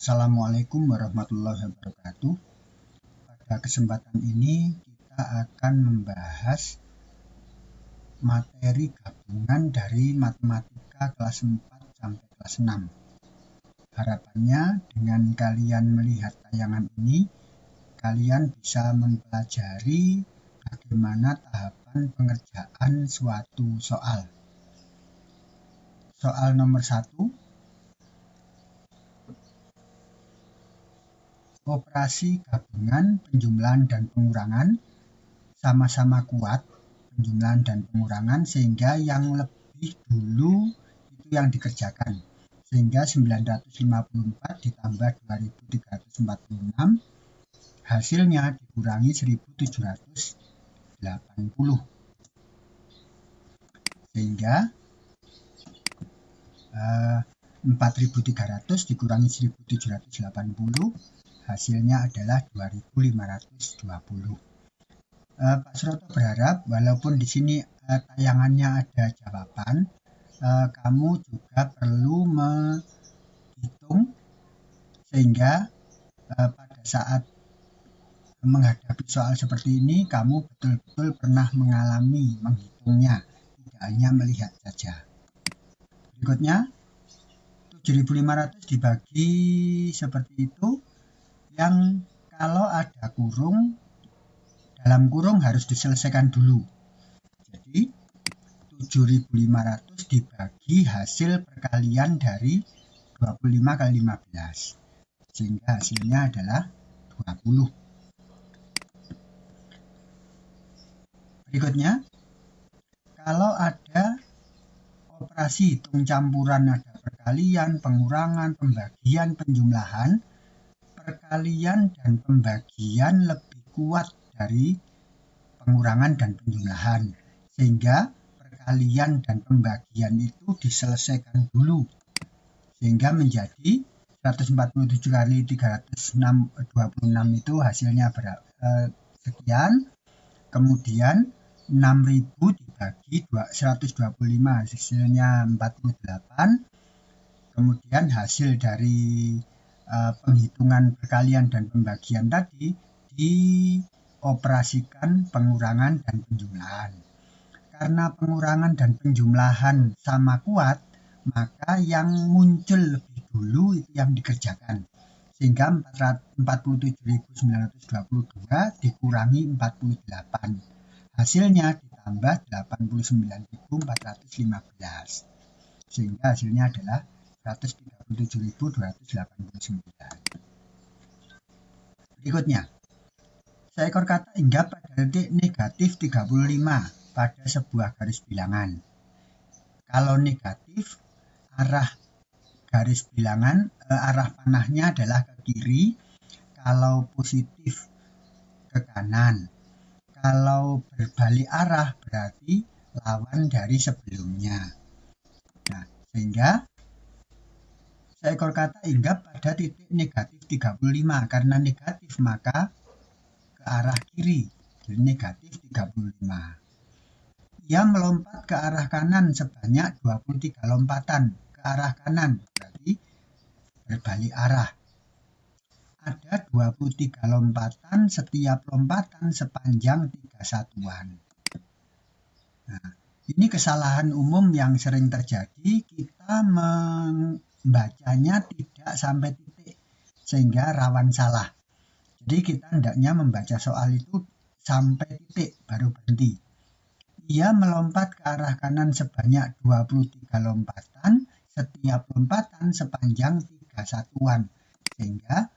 Assalamualaikum warahmatullahi wabarakatuh. Pada kesempatan ini kita akan membahas materi gabungan dari matematika kelas 4 sampai kelas 6. Harapannya dengan kalian melihat tayangan ini, kalian bisa mempelajari bagaimana tahapan pengerjaan suatu soal. Soal nomor 1. Operasi gabungan penjumlahan dan pengurangan sama-sama kuat, penjumlahan dan pengurangan, sehingga yang lebih dulu itu yang dikerjakan. Sehingga 954 ditambah 2346 hasilnya dikurangi 1780. Sehingga 4300 dikurangi 1780 hasilnya adalah 2520. Pak Suroto berharap walaupun di sini tayangannya ada jawaban, kamu juga perlu menghitung sehingga pada saat menghadapi soal seperti ini kamu betul-betul pernah mengalami menghitungnya, tidak hanya melihat saja. Berikutnya 7.500 dibagi seperti itu, yang kalau ada kurung, dalam kurung harus diselesaikan dulu. Jadi 7.500 dibagi hasil perkalian dari 25 kali 15, sehingga hasilnya adalah 20. Berikutnya, kalau ada operasi hitung campuran, ada perkalian, pengurangan, pembagian, penjumlahan, perkalian dan pembagian lebih kuat dari pengurangan dan penjumlahan, sehingga perkalian dan pembagian itu diselesaikan dulu, sehingga menjadi 147 kali 326 itu hasilnya sekian. Kemudian 6.000 dibagi 125 hasilnya 48. Kemudian hasil dari penghitungan perkalian dan pembagian tadi dioperasikan pengurangan dan penjumlahan. Karena pengurangan dan penjumlahan sama kuat, maka yang muncul lebih dulu itu yang dikerjakan. Sehingga 47.922 dikurangi 48. Hasilnya ditambah 89.415. Sehingga hasilnya adalah 137.289. Berikutnya, seekor kata hinggap pada detik negatif 35 pada sebuah garis bilangan. Kalau negatif, arah garis bilangan, arah panahnya adalah ke kiri. Kalau positif, ke kanan. Kalau berbalik arah berarti lawan dari sebelumnya. Nah, sehingga seekor kata hinggap pada titik negatif 35. Karena negatif maka ke arah kiri, jadi negatif 35. Ia melompat ke arah kanan sebanyak 23 lompatan ke arah kanan, berarti berbalik arah. Ada 23 lompatan, setiap lompatan sepanjang 3 satuan. Nah, ini kesalahan umum yang sering terjadi, kita membacanya tidak sampai titik sehingga rawan salah. Jadi kita hendaknya membaca soal itu sampai titik baru berhenti. Ia melompat ke arah kanan sebanyak 23 lompatan, setiap lompatan sepanjang 3 satuan, sehingga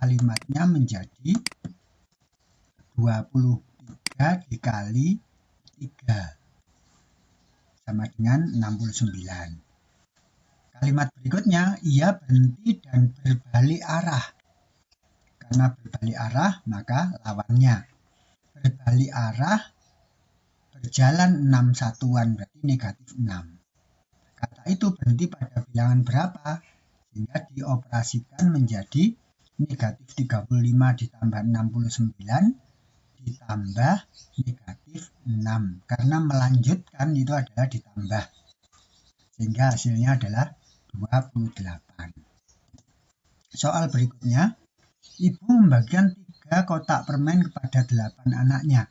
kalimatnya menjadi 23 dikali 3 sama dengan 69. Kalimat berikutnya, ia berhenti dan berbalik arah. Karena berbalik arah, maka lawannya. Berbalik arah, berjalan 6 satuan, berarti negatif 6. Kata itu berhenti pada bilangan berapa? Sehingga dioperasikan menjadi negatif 35 ditambah 69 ditambah negatif 6. Karena melanjutkan itu adalah ditambah. Sehingga hasilnya adalah 28. Soal berikutnya, ibu membagikan 3 kotak permen kepada 8 anaknya.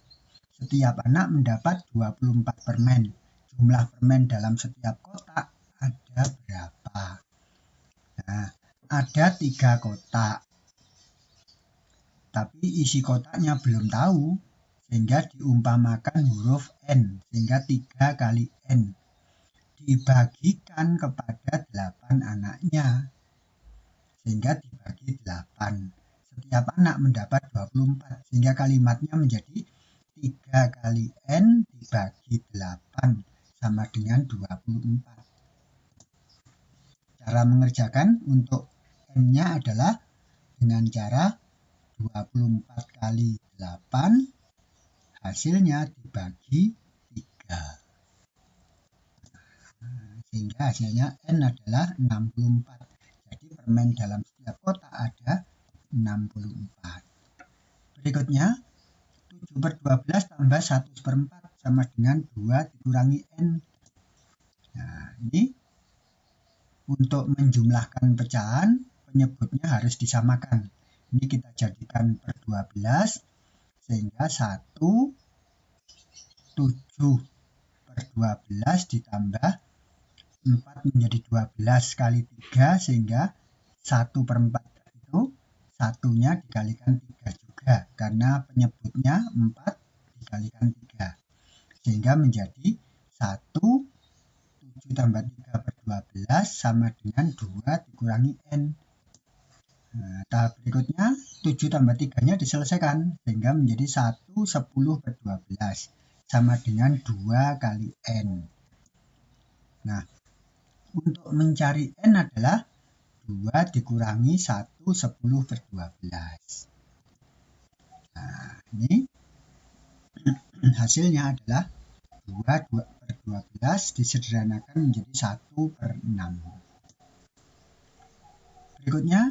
Setiap anak mendapat 24 permen. Jumlah permen dalam setiap kotak ada berapa? Nah, ada 3 kotak. Tapi isi kotaknya belum tahu, sehingga diumpamakan huruf N, sehingga 3 kali N. Dibagikan kepada 8 anaknya, sehingga dibagi 8. Setiap anak mendapat 24, sehingga kalimatnya menjadi 3 kali N dibagi 8 sama dengan 24. Cara mengerjakan untuk N-nya adalah dengan cara 24 kali 8 hasilnya dibagi 3. Sehingga hasilnya N adalah 64. Jadi permen dalam setiap kotak ada 64. Berikutnya, 7 per 12 tambah 1 per 4 sama dengan 2 dikurangi N. Nah, ini untuk menjumlahkan pecahan, penyebutnya harus disamakan. Ini kita jadikan per 12, sehingga 1, 7 per 12 ditambah 4 menjadi 12 kali 3, sehingga 1 per 4 itu satunya dikalikan 3 juga, karena penyebutnya 4 dikalikan 3, sehingga menjadi 1, 7 tambah 3 per 12 sama dengan 2 dikurangi N. Nah, tahap berikutnya 7 tambah 3-nya diselesaikan, sehingga menjadi 1, 10 per 12 sama dengan 2 kali N. Nah, untuk mencari N adalah 2 dikurangi 1, 10 per 12. Nah, ini hasilnya adalah 2 per 12 disederhanakan menjadi 1 per 6. Berikutnya,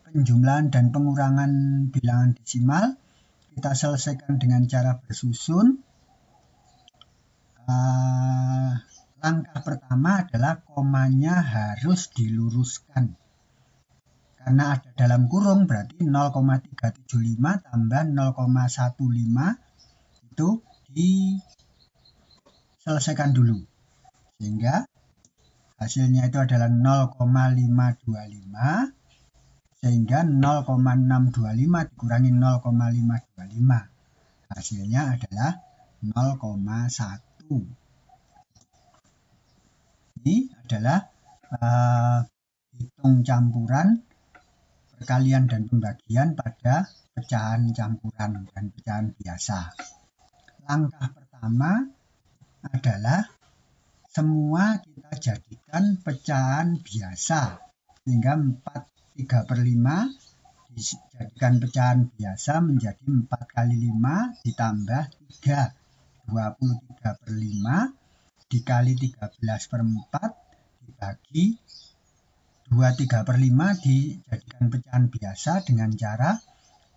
penjumlahan dan pengurangan bilangan desimal kita selesaikan dengan cara bersusun. Langkah pertama adalah komanya harus diluruskan. Karena ada dalam kurung, berarti 0,375 tambah 0,15 itu diselesaikan dulu. Sehingga hasilnya itu adalah 0,525, sehingga 0,625 dikurangi 0,525. Hasilnya adalah 0,1. Ini adalah hitung campuran, perkalian dan pembagian pada pecahan campuran dan pecahan biasa. Langkah pertama adalah semua kita jadikan pecahan biasa, sehingga 3 per 5 dijadikan pecahan biasa menjadi 4 kali 5 ditambah 3, 23 per 5 dikali 13 per 4 dibagi 23 per 5 dijadikan pecahan biasa dengan cara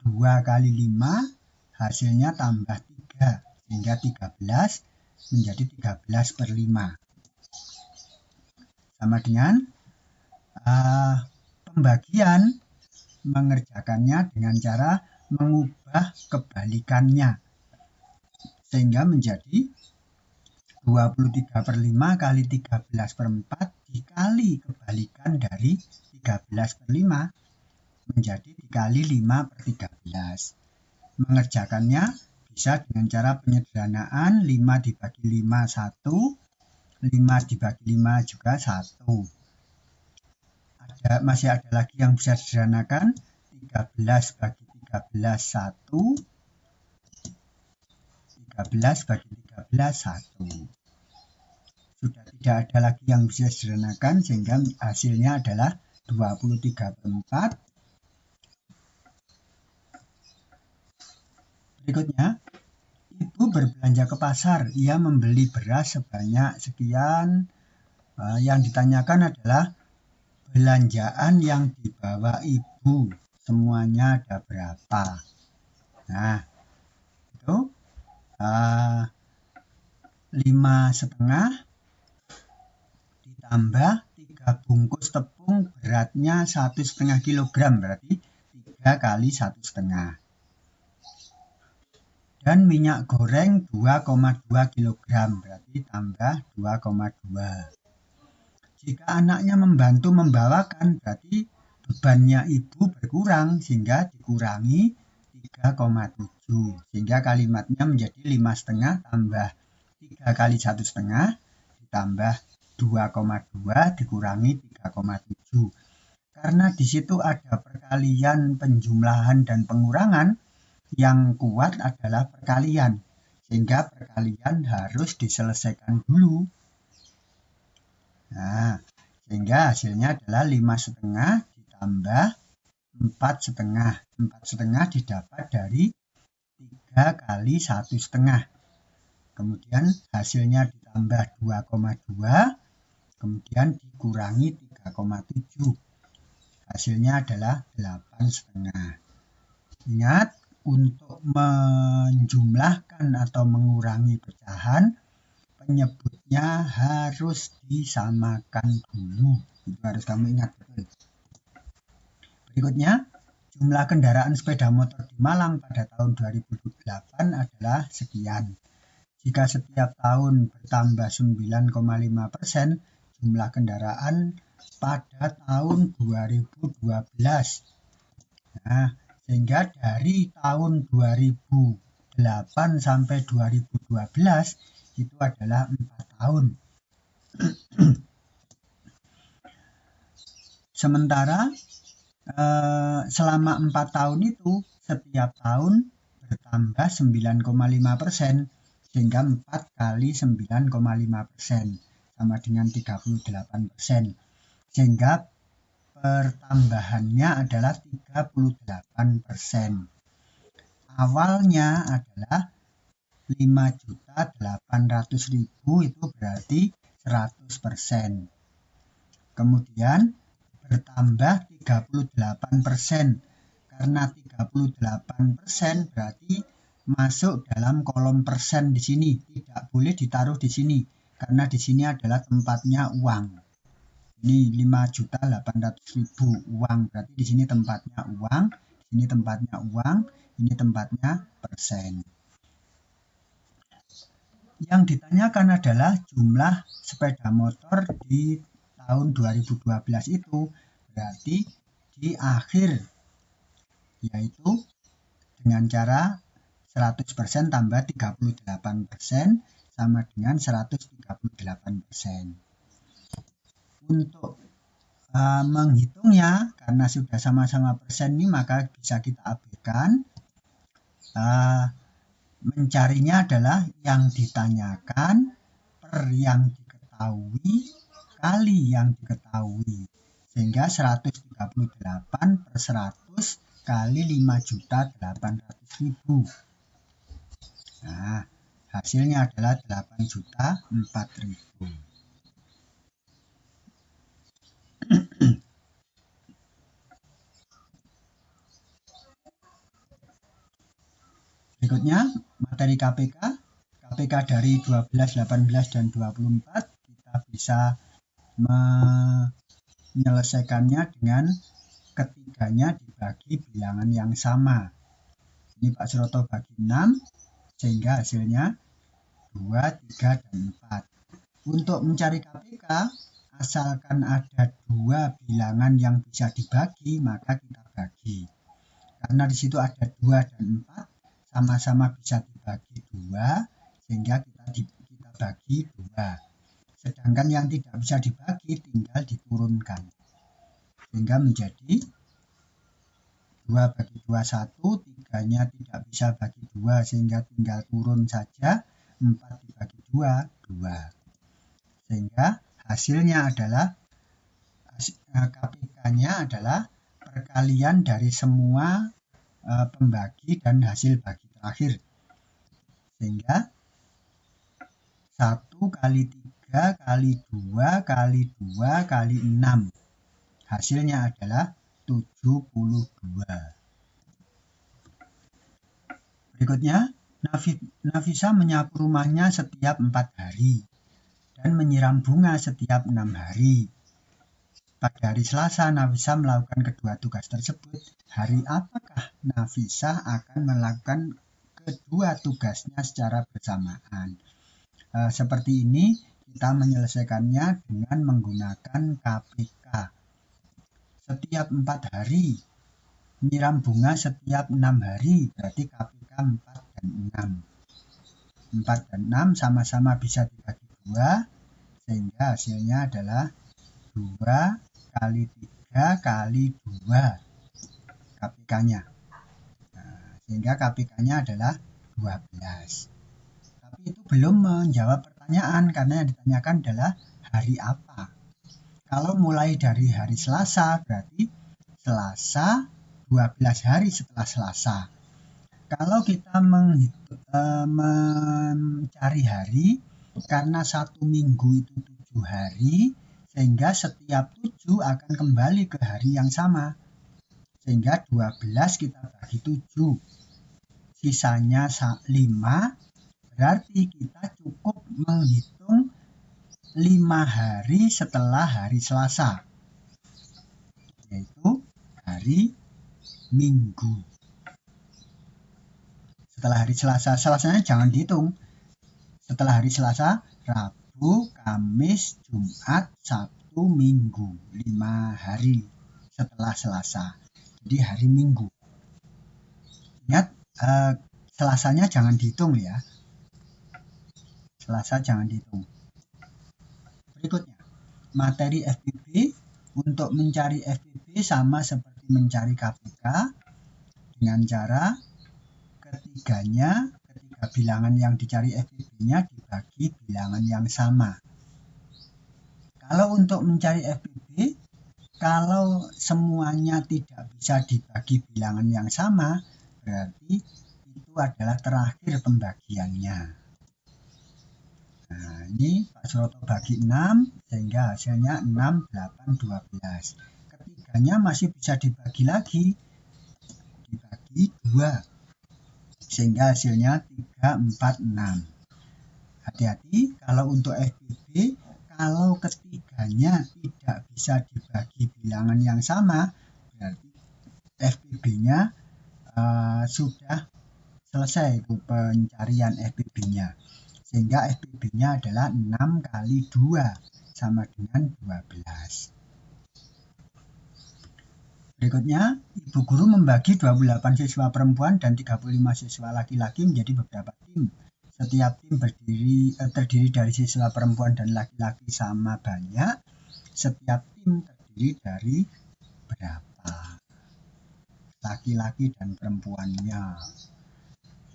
2 kali 5 hasilnya tambah 3, sehingga 13 menjadi 13 per 5. Sama dengan pembagian mengerjakannya dengan cara mengubah kebalikannya, sehingga menjadi 23 per 5 kali 13 per 4 dikali kebalikan dari 13 per 5 menjadi dikali 5 per 13. Mengerjakannya bisa dengan cara penyederhanaan, 5 dibagi 5 1, 5 dibagi 5 juga 1. Masih ada lagi yang bisa disederhanakan, 13 bagi 13 1, 13 bagi 13 1. Sudah tidak ada lagi yang bisa disederhanakan, sehingga hasilnya adalah 23 per 4. Berikutnya, ibu berbelanja ke pasar. Ia membeli beras sebanyak sekian. Yang ditanyakan adalah belanjaan yang dibawa ibu. Semuanya ada berapa? Nah, itu 5,5 ditambah ada bungkus tepung beratnya 1,5 kg, berarti 3 kali 1,5. Dan minyak goreng 2,2 kg, berarti tambah 2,2. Jika anaknya membantu membawakan, berarti bebannya ibu berkurang sehingga dikurangi 3,7. Sehingga kalimatnya menjadi 5,5 tambah 3 kali 1,5 ditambah 2,2 dikurangi 3,7. Karena di situ ada perkalian, penjumlahan, dan pengurangan, yang kuat adalah perkalian. Sehingga perkalian harus diselesaikan dulu. Nah, sehingga hasilnya adalah 5,5 ditambah 4,5. 4,5 didapat dari 3 kali 1,5. Kemudian hasilnya ditambah 2,2. Kemudian dikurangi 3,7. Hasilnya adalah 8,5. Ingat, untuk menjumlahkan atau mengurangi pecahan, penyebutnya harus disamakan dulu. Itu harus kamu ingat betul. Berikutnya, jumlah kendaraan sepeda motor di Malang pada tahun 2008 adalah sekian. Jika setiap tahun bertambah 9,5%, jumlah kendaraan pada tahun 2012. Nah, sehingga dari tahun 2008 sampai 2012 itu adalah 4 tahun. Sementara selama 4 tahun itu setiap tahun bertambah 9,5%, sehingga 4 kali 9,5% sama dengan 38%, sehingga pertambahannya adalah 38%. Awalnya adalah 5.800.000, itu berarti 100%. Kemudian bertambah 38%. Karena 38% berarti masuk dalam kolom persen di sini, tidak boleh ditaruh di sini karena di sini adalah tempatnya uang. Ini 5.800.000 uang, berarti di sini tempatnya uang, di sini tempatnya uang, ini tempatnya persen. Yang ditanyakan adalah jumlah sepeda motor di tahun 2012 itu, berarti di akhir, yaitu dengan cara 100% tambah 38% sama dengan 138%. Untuk menghitungnya, karena sudah sama-sama persen ini, maka bisa kita abaikan. Mencarinya adalah yang ditanyakan per yang diketahui kali yang diketahui, sehingga 138 per 100 kali 5.800.000. Nah, hasilnya adalah 8.004.000. Berikutnya, materi KPK. KPK dari 12, 18, dan 24 kita bisa menyelesaikannya dengan ketiganya dibagi bilangan yang sama. Ini Pak Suroto bagi 6, sehingga hasilnya 2, 3, dan 4. Untuk mencari KPK, asalkan ada 2 bilangan yang bisa dibagi, maka kita bagi. Karena di situ ada 2 dan 4, sama-sama bisa dibagi 2, sehingga kita bagi 2. Sedangkan yang tidak bisa dibagi tinggal diturunkan, sehingga menjadi 2 bagi 2, 1, 3-nya tidak bisa bagi 2, sehingga tinggal turun saja, 4 dibagi 2, 2. Sehingga hasilnya adalah, KPK-nya adalah perkalian dari semua pembagi dan hasil bagi terakhir. Sehingga 1 kali 3 kali 2 kali 2 kali 6. Hasilnya adalah 72. Berikutnya, Nafisa menyapu rumahnya setiap 4 hari dan menyiram bunga setiap 6 hari. Pada hari Selasa, Nafisa melakukan kedua tugas tersebut. Hari apakah Nafisa akan melakukan kedua tugasnya secara bersamaan? Seperti ini kita menyelesaikannya dengan menggunakan KPK. Setiap 4 hari, nyiram bunga setiap 6 hari, berarti KPK 4 dan 6. 4 dan 6 sama-sama bisa dibagi 2, sehingga hasilnya adalah 2 kali 3 kali 2 KPK-nya. Sehingga KPK-nya adalah 12. Tapi itu belum menjawab pertanyaan, karena yang ditanyakan adalah hari apa. Kalau mulai dari hari Selasa, berarti Selasa 12 hari setelah Selasa. Kalau kita mencari hari, karena 1 minggu itu 7 hari, sehingga setiap 7 akan kembali ke hari yang sama. Sehingga 12 kita bagi 7. Sisanya 5, berarti kita cukup menghitung 5 hari setelah hari Selasa, yaitu hari Minggu. Setelah hari Selasa, Selasanya jangan dihitung. Setelah hari Selasa, Rabu, Kamis, Jumat, Sabtu, Minggu. 5 hari setelah Selasa. Jadi hari Minggu. Ingat, Selasanya jangan dihitung ya. Selasa jangan dihitung. Berikutnya, materi FPB. Untuk mencari FPB sama seperti mencari KPK dengan cara ketiga bilangan yang dicari FPB-nya dibagi bilangan yang sama. Kalau untuk mencari FPB, kalau semuanya tidak bisa dibagi bilangan yang sama, berarti itu adalah terakhir pembagiannya. Nah, ini Pak Suroto bagi 6, sehingga hasilnya 6, 8, 12. Ketiganya masih bisa dibagi lagi, dibagi 2. Sehingga hasilnya 3, 4, 6. Hati-hati kalau untuk FPB, kalau ketiganya tidak bisa dibagi bilangan yang sama, berarti FPB-nya sudah selesai itu pencarian FPB-nya. Sehingga FPB-nya adalah 6 kali 2 sama dengan 12. Berikutnya, Ibu Guru membagi 28 siswa perempuan dan 35 siswa laki-laki menjadi beberapa tim. Setiap tim terdiri dari siswa perempuan dan laki-laki sama banyak. Setiap tim terdiri dari berapa laki-laki dan perempuannya.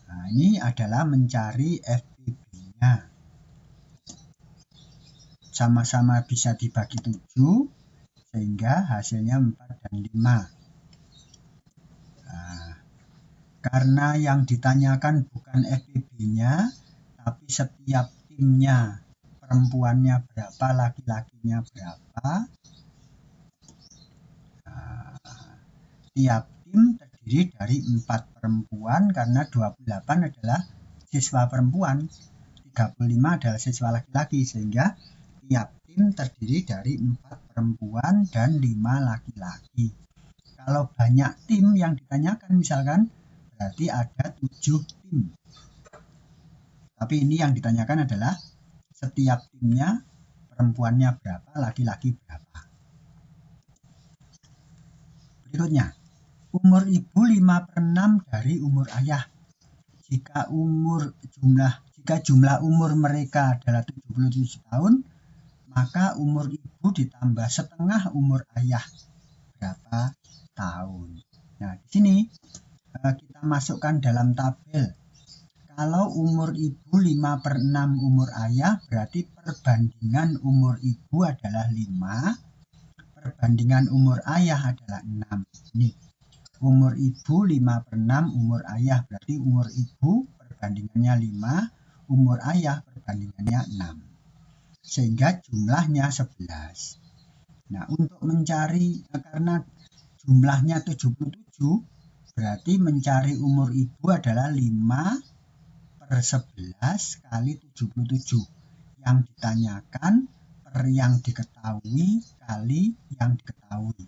Nah, ini adalah mencari FPB-nya. Sama-sama bisa dibagi 7, sehingga hasilnya 4 dan 5. Nah, karena yang ditanyakan bukan FPB-nya, tapi setiap timnya, perempuannya berapa, laki-lakinya berapa. Nah, tiap tim terdiri dari 4 perempuan, karena 28 adalah siswa perempuan, 35 adalah siswa laki-laki, sehingga tiap tim terdiri dari 4 perempuan dan 5 laki-laki. Kalau banyak tim yang ditanyakan misalkan, berarti ada 7 tim. Tapi ini yang ditanyakan adalah setiap timnya perempuannya berapa, laki-laki berapa. Berikutnya, umur ibu 5/6 dari umur ayah. Jika jumlah umur mereka adalah 77 tahun, maka umur ibu ditambah setengah umur ayah. Berapa tahun? Nah, di sini kita masukkan dalam tabel. Kalau umur ibu 5/6 umur ayah, berarti perbandingan umur ibu adalah 5, perbandingan umur ayah adalah 6. Nih, umur ibu 5/6 umur ayah, berarti umur ibu perbandingannya 5, umur ayah perbandingannya 6. Sehingga jumlahnya 11. Nah, untuk mencari, karena jumlahnya 77, berarti mencari umur ibu adalah 5/11 kali 77. Yang ditanyakan per yang diketahui kali yang diketahui.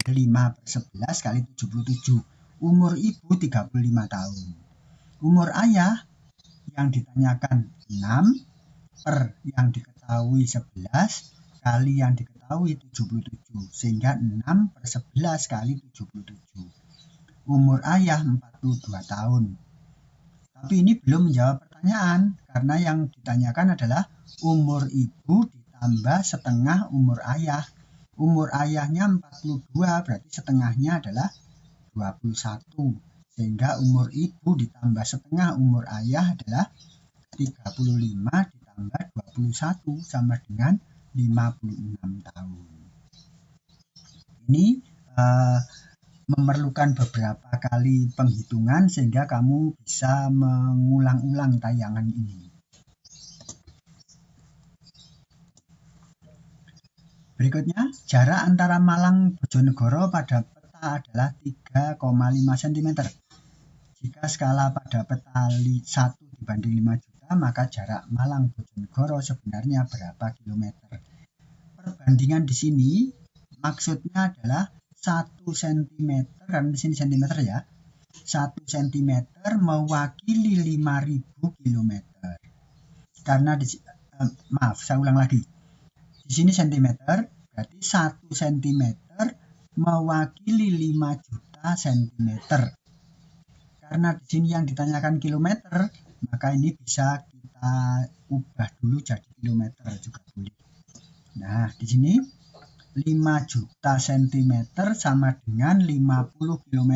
5/11 kali 77. Umur ibu 35 tahun. Umur ayah yang ditanyakan 6 per yang diketahui 11 kali yang diketahui 77. Sehingga 6/11 kali 77. Umur ayah 42 tahun. Tapi ini belum menjawab pertanyaan, karena yang ditanyakan adalah umur ibu ditambah setengah umur ayah. Umur ayahnya 42, berarti setengahnya adalah 21. Sehingga umur ibu ditambah setengah umur ayah adalah 35 ditambah 21 sama dengan 56 tahun. Ini memerlukan beberapa kali penghitungan sehingga kamu bisa mengulang-ulang tayangan ini. Berikutnya, jarak antara Malang Bojonegoro pada peta adalah 3,5 cm. Jika skala pada peta 1/5 juta, maka jarak Malang Bojonegoro sebenarnya berapa kilometer? Perbandingan di sini maksudnya adalah 1 cm, karena di sini cm ya. 1 cm mewakili 5.000 km. Karena saya ulang lagi. Di sini cm, berarti 1 cm mewakili 5 juta cm. Karena di sini yang ditanyakan kilometer, maka ini bisa kita ubah dulu jadi kilometer juga boleh. Nah, di sini 5 juta cm sama dengan 50 km.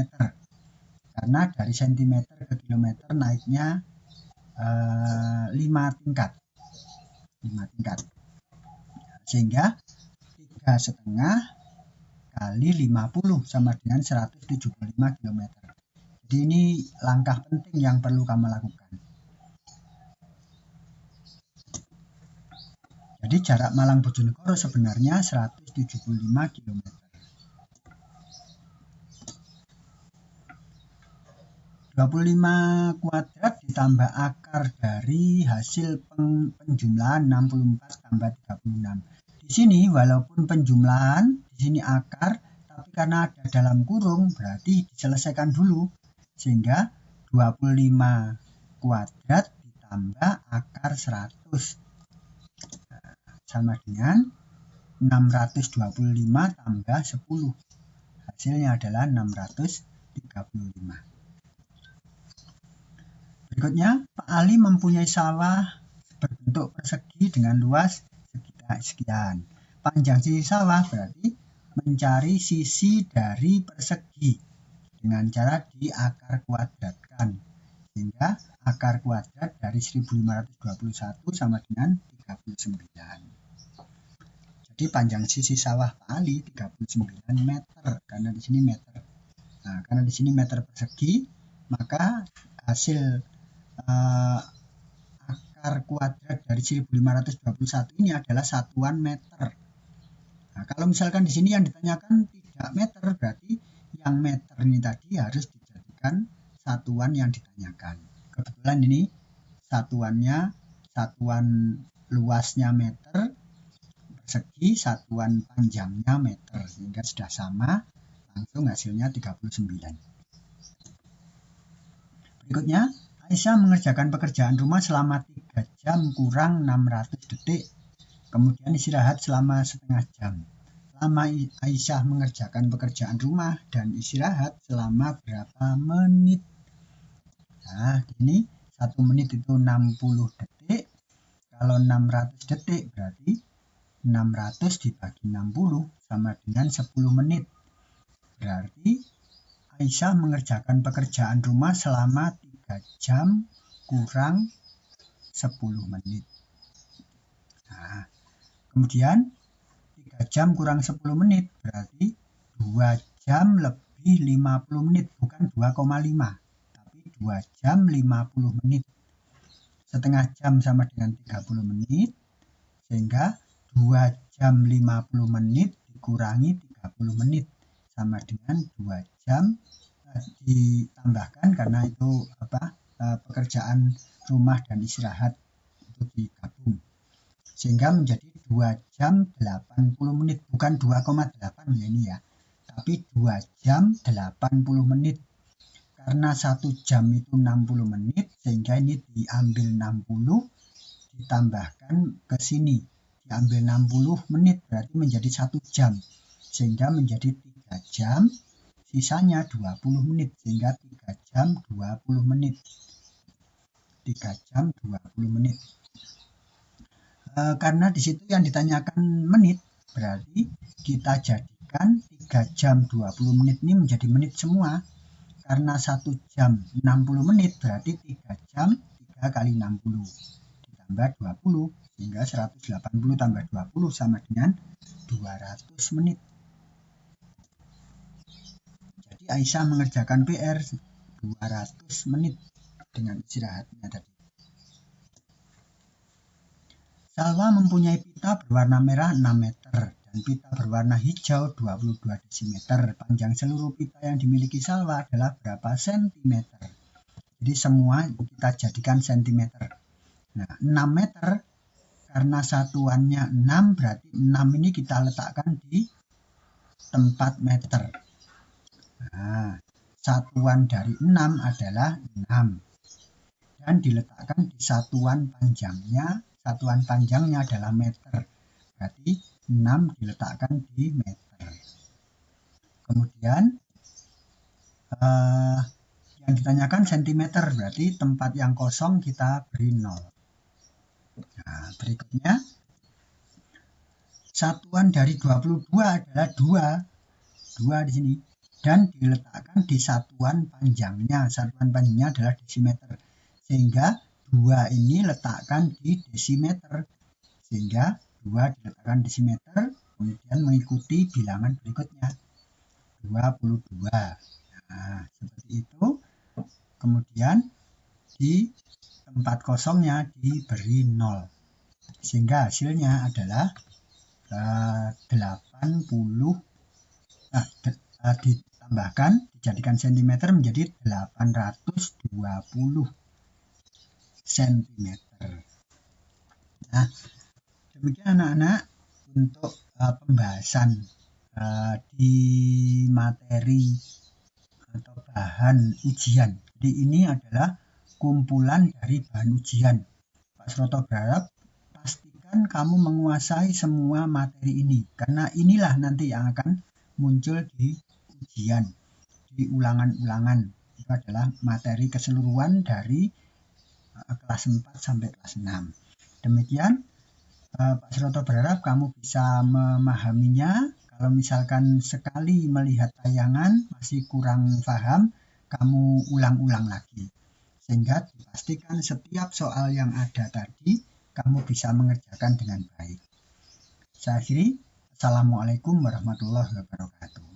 Karena dari cm ke kilometer naiknya 5 tingkat. Sehingga 3,5 kali 50 sama dengan 175 km. Jadi ini langkah penting yang perlu kamu lakukan. Jadi jarak Malang Bojonegoro sebenarnya 175 km. 25 kuadrat ditambah akar dari hasil penjumlahan 64 tambah 36. Di sini walaupun penjumlahan, di sini akar, tapi karena ada dalam kurung berarti diselesaikan dulu. Sehingga 25 kuadrat ditambah akar 100 sama dengan 625 tambah 10. Hasilnya adalah 635. Berikutnya, Pak Ali mempunyai sawah berbentuk persegi dengan luas sekian. Panjang sisi sawah berarti mencari sisi dari persegi dengan cara diakar kuadratkan. Sehingga akar kuadrat dari 1521 sama dengan 39. Jadi panjang sisi sawah Pak Ali 39 meter, karena di sini meter. Nah, karena di sini meter persegi, maka hasil akar kuadrat dari 1521 ini adalah satuan meter. Nah, kalau misalkan di sini yang ditanyakan tidak meter, berarti yang meter ini tadi harus dijadikan satuan yang ditanyakan. Kebetulan ini satuannya, satuan luasnya meter persegi, satuan panjangnya meter, sehingga sudah sama, langsung hasilnya 39. Berikutnya, Aisyah mengerjakan pekerjaan rumah selama 3 jam kurang 600 detik, kemudian istirahat selama setengah jam. Lama Aisyah mengerjakan pekerjaan rumah dan istirahat selama berapa menit? Nah, ini 1 menit itu 60 detik. Kalau 600 detik berarti 600 dibagi 60 sama dengan 10 menit. Berarti Aisyah mengerjakan pekerjaan rumah selama 3 jam kurang 10 menit. Nah, kemudian 3 jam kurang 10 menit berarti 2 jam lebih 50 menit, bukan 2,5, tapi 2 jam 50 menit. Setengah jam sama dengan 30 menit, sehingga 2 jam 50 menit dikurangi 30 menit sama dengan 2 jam ditambahkan karena itu pekerjaan rumah dan istirahat itu digabung, sehingga menjadi 2 jam 80 menit, bukan 2,8 ya ini ya, tapi 2 jam 80 menit. Karena 1 jam itu 60 menit, sehingga ini diambil 60, ditambahkan ke sini, diambil 60 menit, berarti menjadi 1 jam. Sehingga menjadi 3 jam, sisanya 20 menit, sehingga 3 jam 20 menit. 3 jam 20 menit. Karena di situ yang ditanyakan menit, berarti kita jadikan 3 jam 20 menit ini menjadi menit semua. Karena 1 jam 60 menit berarti 3 jam 3 kali 60 ditambah 20, sehingga 180 tambah 20 sama dengan 200 menit. Jadi Aisyah mengerjakan PR 200 menit dengan istirahatnya tadi. Salwa mempunyai pita berwarna merah 6 meter dan pita berwarna hijau 22 desimeter. Panjang seluruh pita yang dimiliki Salwa adalah berapa sentimeter? Jadi semua kita jadikan sentimeter. Nah, 6 meter karena satuannya 6, berarti 6 ini kita letakkan di tempat meter. Nah, satuan dari 6 adalah 6 dan diletakkan di satuan panjangnya. Satuan panjangnya adalah meter, berarti 6 diletakkan di meter. Kemudian yang ditanyakan sentimeter, berarti tempat yang kosong kita beri 0. Nah, berikutnya satuan dari 22 adalah 2 di sini, dan diletakkan di satuan panjangnya. Satuan panjangnya adalah desimeter, sehingga 2 ini letakkan di desimeter, sehingga 2 diletakkan desimeter, kemudian mengikuti bilangan berikutnya 22. Nah, seperti itu. Kemudian di tempat kosongnya diberi 0, sehingga hasilnya adalah 80, ditambahkan dijadikan sentimeter menjadi 820 cm. Nah, demikian anak-anak untuk pembahasan di materi atau bahan ujian. Jadi ini adalah kumpulan dari bahan ujian. Pak Suroto berharap pastikan kamu menguasai semua materi ini, karena inilah nanti yang akan muncul di ujian, di ulangan-ulangan. Itu adalah materi keseluruhan dari kelas 4 sampai kelas 6. Demikian, Pak Suroto berharap kamu bisa memahaminya. Kalau misalkan sekali melihat tayangan masih kurang paham, kamu ulang-ulang lagi, sehingga dipastikan setiap soal yang ada tadi kamu bisa mengerjakan dengan baik. Saya akhiri. Assalamualaikum warahmatullahi wabarakatuh.